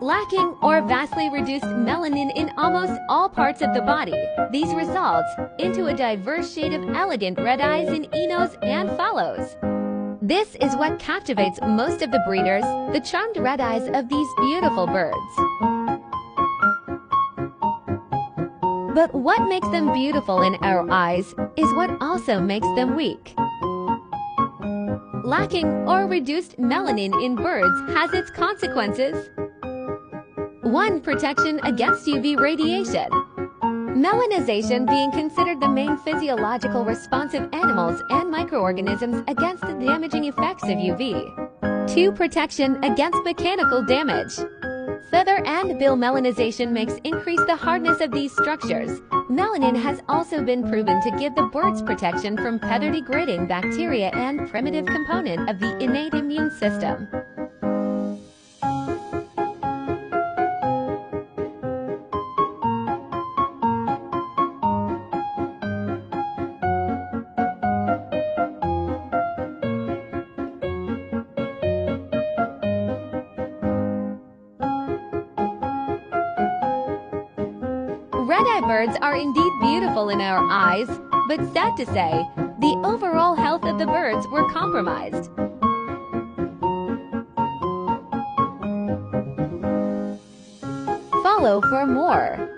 lacking or vastly reduced melanin in almost all parts of the body. These results into a diverse shade of elegant red eyes in Enos and Fallows. This is what captivates most of the breeders, the charmed red eyes of these beautiful birds. But what makes them beautiful in our eyes is what also makes them weak. Lacking or reduced melanin in birds has its consequences. 1. Protection against UV radiation. Melanization being considered the main physiological response of animals and microorganisms against the damaging effects of UV. 2. Protection against mechanical damage. Feather and bill melanization makes increase the hardness of these structures. Melanin has also been proven to give the birds protection from feather-degrading bacteria and primitive component of the innate immune system. Red-eye birds are indeed beautiful in our eyes, but sad to say, the overall health of the birds were compromised. Follow for more.